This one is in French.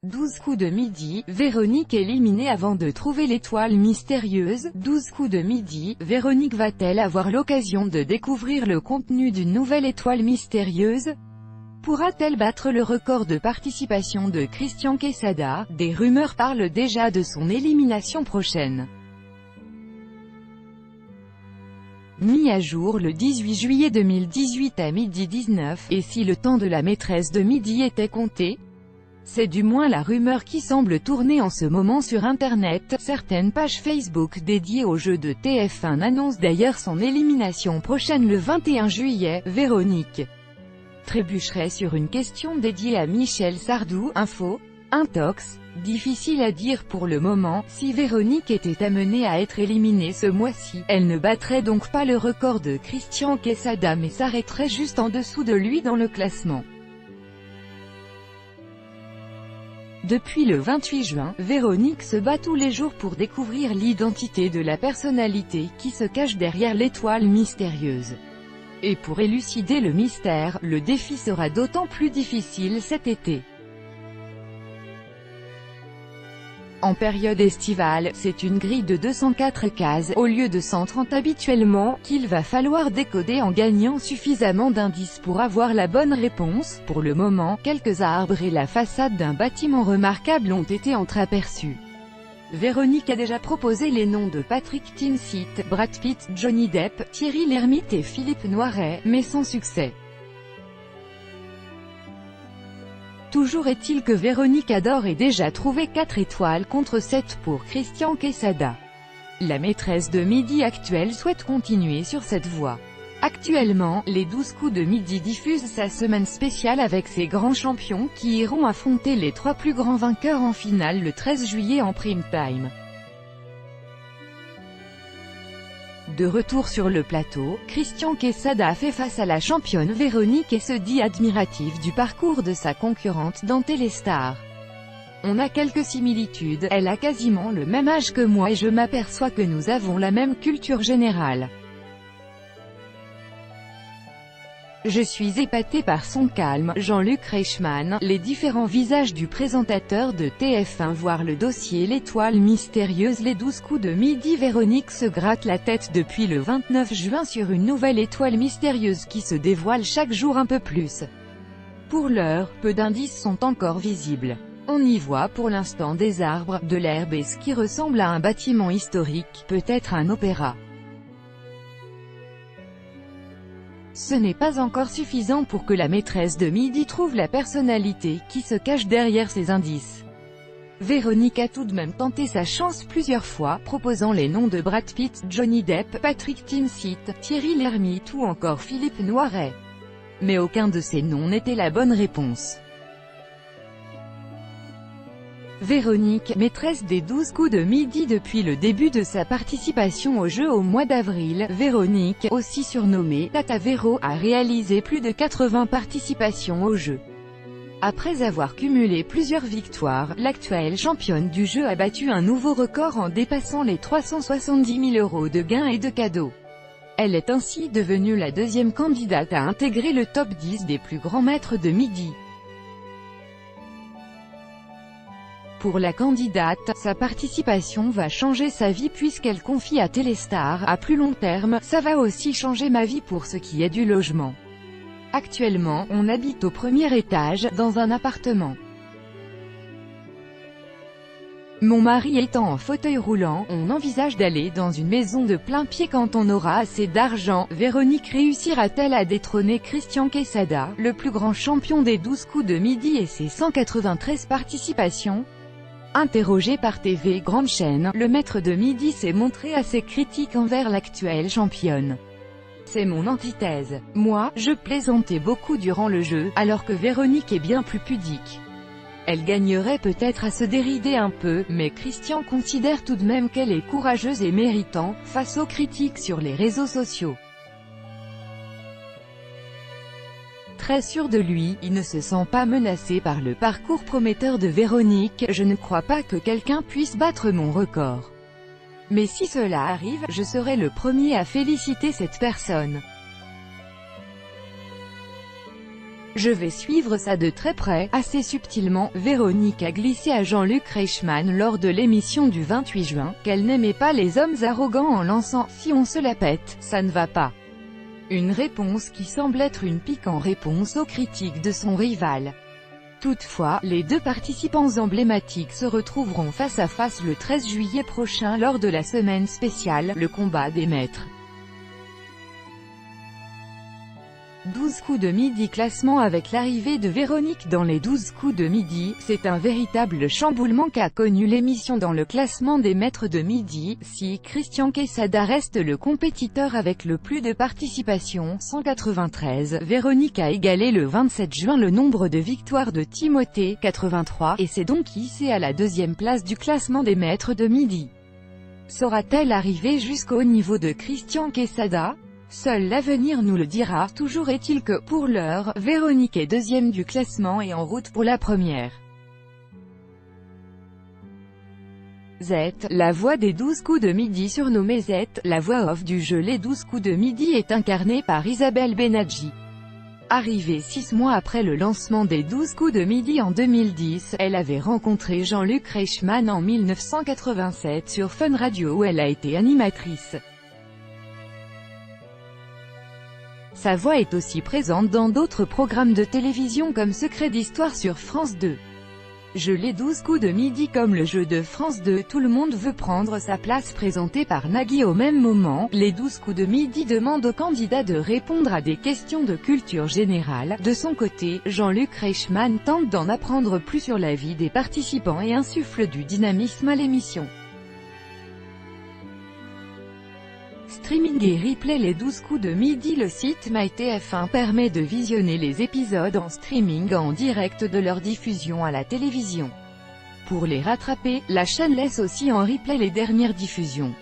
12 coups de midi, Véronique éliminée avant de trouver l'étoile mystérieuse. 12 coups de midi, Véronique va-t-elle avoir l'occasion de découvrir le contenu d'une nouvelle étoile mystérieuse? Pourra-t-elle battre le record de participation de Christian Quesada? Des rumeurs parlent déjà de son élimination prochaine. Mis à jour le 18 juillet 2018 à midi 19, et si le temps de la maîtresse de midi était compté? C'est du moins la rumeur qui semble tourner en ce moment sur Internet. Certaines pages Facebook dédiées au jeu de TF1 annoncent d'ailleurs son élimination prochaine le 21 juillet. Véronique trébucherait sur une question dédiée à Michel Sardou. Info. Intox. Difficile à dire pour le moment. Si Véronique était amenée à être éliminée ce mois-ci, elle ne battrait donc pas le record de Christian Quesada mais s'arrêterait juste en dessous de lui dans le classement. Depuis le 28 juin, Véronique se bat tous les jours pour découvrir l'identité de la personnalité qui se cache derrière l'étoile mystérieuse. Et pour élucider le mystère, le défi sera d'autant plus difficile cet été. En période estivale, c'est une grille de 204 cases, au lieu de 130 habituellement, qu'il va falloir décoder en gagnant suffisamment d'indices pour avoir la bonne réponse. Pour le moment, quelques arbres et la façade d'un bâtiment remarquable ont été entreaperçus. Véronique a déjà proposé les noms de Patrick Timsit, Brad Pitt, Johnny Depp, Thierry Lhermitte et Philippe Noiret, mais sans succès. Toujours est-il que Véronique adore et déjà trouvé 4 étoiles contre 7 pour Christian Quesada. La maîtresse de midi actuelle souhaite continuer sur cette voie. Actuellement, les 12 coups de midi diffusent sa semaine spéciale avec ses grands champions qui iront affronter les 3 plus grands vainqueurs en finale le 13 juillet en prime time. De retour sur le plateau, Christian Quesada a fait face à la championne Véronique et se dit admiratif du parcours de sa concurrente dans Téléstar. On a quelques similitudes, elle a quasiment le même âge que moi et je m'aperçois que nous avons la même culture générale. Je suis épaté par son calme. Jean-Luc Reichmann, les différents visages du présentateur de TF1 voire le dossier L'étoile mystérieuse. Les 12 coups de midi. Véronique se gratte la tête depuis le 29 juin sur une nouvelle étoile mystérieuse qui se dévoile chaque jour un peu plus. Pour l'heure, peu d'indices sont encore visibles. On y voit pour l'instant des arbres, de l'herbe et ce qui ressemble à un bâtiment historique, peut-être un opéra. Ce n'est pas encore suffisant pour que la maîtresse de midi trouve la personnalité qui se cache derrière ces indices. Véronique a tout de même tenté sa chance plusieurs fois, proposant les noms de Brad Pitt, Johnny Depp, Patrick Timsit, Thierry Lhermitte ou encore Philippe Noiret. Mais aucun de ces noms n'était la bonne réponse. Véronique, maîtresse des 12 coups de midi depuis le début de sa participation au jeu au mois d'avril, Véronique, aussi surnommée Tata Véro, a réalisé plus de 80 participations au jeu. Après avoir cumulé plusieurs victoires, l'actuelle championne du jeu a battu un nouveau record en dépassant les 370 000 € de gains et de cadeaux. Elle est ainsi devenue la deuxième candidate à intégrer le top 10 des plus grands maîtres de midi. Pour la candidate, sa participation va changer sa vie puisqu'elle confie à Téléstar, à plus long terme, ça va aussi changer ma vie pour ce qui est du logement. Actuellement, on habite au premier étage, dans un appartement. Mon mari étant en fauteuil roulant, on envisage d'aller dans une maison de plein pied quand on aura assez d'argent. Véronique réussira-t-elle à détrôner Christian Quesada, le plus grand champion des 12 coups de midi et ses 193 participations? Interrogé par TV Grande Chaîne, le maître de midi s'est montré assez critique envers l'actuelle championne. C'est mon antithèse. Moi, je plaisantais beaucoup durant le jeu, alors que Véronique est bien plus pudique. Elle gagnerait peut-être à se dérider un peu, mais Christian considère tout de même qu'elle est courageuse et méritant, face aux critiques sur les réseaux sociaux. Très sûr de lui, il ne se sent pas menacé par le parcours prometteur de Véronique. Je ne crois pas que quelqu'un puisse battre mon record. Mais si cela arrive, je serai le premier à féliciter cette personne. Je vais suivre ça de très près. Assez subtilement, Véronique a glissé à Jean-Luc Reichmann lors de l'émission du 28 juin, qu'elle n'aimait pas les hommes arrogants en lançant « Si on se la pète, ça ne va pas ». Une réponse qui semble être une pique en réponse aux critiques de son rival. Toutefois, les deux participants emblématiques se retrouveront face à face le 13 juillet prochain lors de la semaine spéciale, le combat des maîtres. 12 coups de midi classement. Avec l'arrivée de Véronique dans les 12 coups de midi, c'est un véritable chamboulement qu'a connu l'émission dans le classement des maîtres de midi. Si Christian Quesada reste le compétiteur avec le plus de participation, 193, Véronique a égalé le 27 juin le nombre de victoires de Timothée, 83, et s'est donc hissée à la deuxième place du classement des maîtres de midi. Saura-t-elle arriver jusqu'au niveau de Christian Quesada? Seul l'avenir nous le dira. Toujours est-il que, pour l'heure, Véronique est deuxième du classement et en route pour la première. Z, la voix des 12 coups de midi. Surnommée Z, la voix off du jeu Les 12 coups de midi est incarnée par Isabelle Benadji. Arrivée 6 mois après le lancement des 12 coups de midi en 2010, elle avait rencontré Jean-Luc Reichmann en 1987 sur Fun Radio où elle a été animatrice. Sa voix est aussi présente dans d'autres programmes de télévision comme Secret d'Histoire sur France 2. Jeu Les 12 coups de midi. Comme le jeu de France 2 Tout le monde veut prendre sa place présenté par Nagui. Au même moment, Les 12 coups de midi demandent aux candidats de répondre à des questions de culture générale. De son côté, Jean-Luc Reichmann tente d'en apprendre plus sur la vie des participants et insuffle du dynamisme à l'émission. Streaming et replay. Les 12 coups de midi. Le site MyTF1 permet de visionner les épisodes en streaming en direct de leur diffusion à la télévision. Pour les rattraper, la chaîne laisse aussi en replay les dernières diffusions.